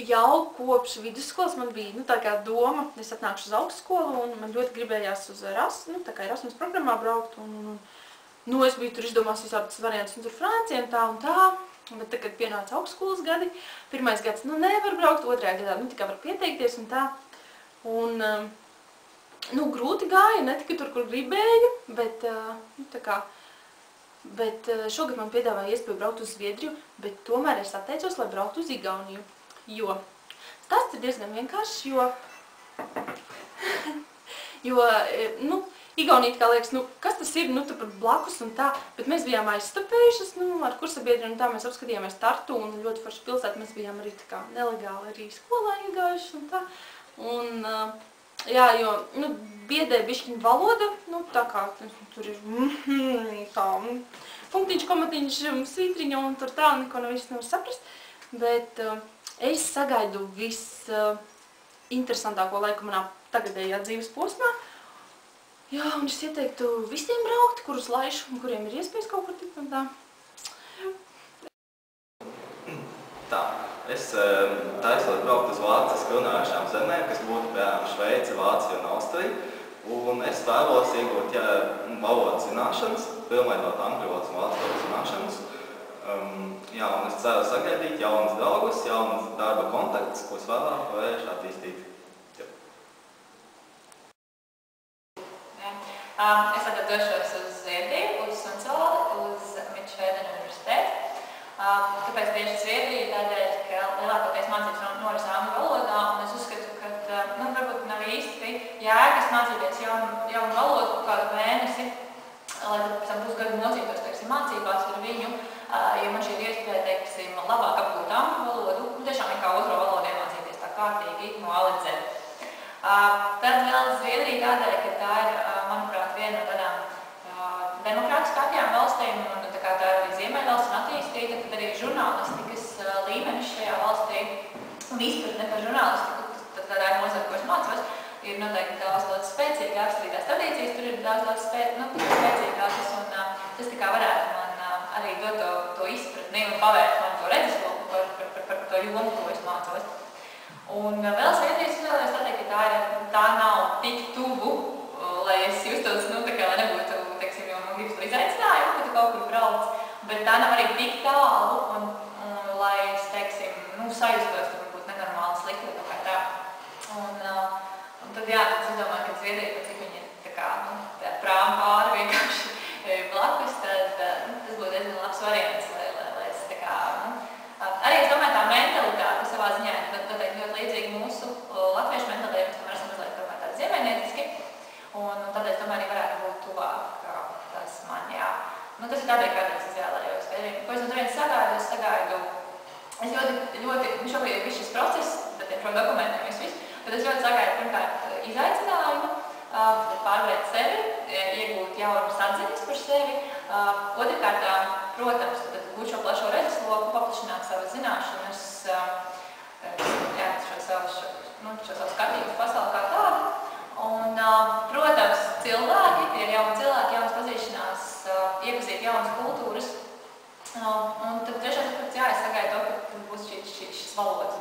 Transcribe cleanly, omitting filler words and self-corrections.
Jau kopš vidusskolas man bija tā kā doma, es atnākšu uz augstskolu un man ļoti gribējās uz Erasmus programmā braukt. Es biju tur izdomās visādas variantus, tur Francija un tā. Bet tad, kad pienāca augstskolas gadi, pirmais gads nevar braukt, otrajā gadā tikai var pieteikties un tā. Grūti gāja, ne tikai tur, kur gribēju, bet šogad man piedāvāja iespēju braukt uz Zviedriju, bet tomēr es atteicos, lai brauktu uz Igauniju. Jo stāsts ir diezgan vienkāršs, jo Igaunija kā liekas, kas tas ir, turpat blakus un tā, bet mēs bijām aizstapējušas, ar kursabiedri un tā mēs apskatījāmies Tartu un ļoti forši pilsētu, mēs bijām arī tā kā nelegāli arī skolā iegājuši un tā. Jo biedē bišķiņa valoda, tā kā tur ir tā punktiņš, komatiņš, svītriņa un tur tā, neko nevar saprast, bet es sagaidu visinteresantāko laiku manā tagadējā dzīves posmā. Jā, un es ieteiktu visiem braukt, kurus laišu un kuriem ir iespējas kaut kur tikt un tā. Tā, es taisot braukt uz vāciski runājušām zemēm, kas būtu, piemēram, Šveice, Vācija un Austrija. Un es vēlos iegūt valodas zināšanas, pilnveidot angļu valodas un vācu valodas zināšanas. Un es ceru sagaidīt jaunas draugus, jaunas darba kontaktus, ko es vēlāk varēšu attīstīt. Es tagad došos uz Zviedriju, uz Sundsvalli, uz Midtšveidena universitāti. Kāpēc tieši Zviedrija? Tādēļ, ka lielākoties mācības noris angļu valodā, un es uzskatu, ka varbūt nav īsti jēgas mācīties jaunu valodu kādu mēnesi, lai tad pēc tam pusgadu mocītos, mācībās ar viņu, jo man šī ir iespēja, labāk apgūt angļu valodu, tiešām ir kā otro valodu iemācīties tā kārtīgi no A līdz Z. Tad vēl Zviedrija tādēļ, ka tā ir, manuprāt, viena no tādām demokrātiskākajām valstīm, un tā kā tā ir arī Ziemeļvalsts un attīstīta, tad arī žurnālistikas līmenis šajā valstī un izpratne par žurnālistiku, tad tādā nozara, ko es mācos, ir noteikti daudz spēcīgākas, arī tās tradīcijas tur ir daudz spēcīgākas, un tas tā kā varētu man arī dot to izpratni un pavērt man to redzesloku par to jomu, ko es mācos. Un vēl Zviedrijas vēlējos pateikt, ka tā nav tik tuvu, lai es justos, lai nebūtu, jo man gribas to izaicinājumu, ka tu kaut kur brauc, bet tā nav arī tik tālu, un lai es, sajustos, ka varbūt nenormāli slikti vai tā. Un tad, tad es domāju, ka Zviedrija, pat cik viņi ir tā prāma pāri vienkārši blakus, tad tas būtu diezgan labs variants, lai es arī es domāju, tā mentalitāte savā ziņā ir noteikti ļoti līdzīga mūsu latviešu mentalitātei, mēs tomēr esam mazliet tādi ziemeļnieciski, un tādēļ es domāju, arī varētu būt tuvāk tas man, jā. Tas ir tādēļ, kādēļ es izvēlējos Zviedriju. Ko es no turienes sagaidu? Es ļoti, šobrīd ir viss šis process, tad ir dokumentiem viss, tad es ļoti sagaidu pirmkārt izaicinājumu, pārvērt sevi, iegūt jaunas atziņas par sevi. Otrkārt, protams, būt šo plašo redzesloku, paplašināt savas zināšanas, šo savu skatījumu pasauli kā tādu. Un, protams, cilvēki, tie ir jauni cilvēki, jaunas pazīšanās, iepazīt jaunas kultūras. Un tad trešais, es sagaidu to, ka būs šis valodas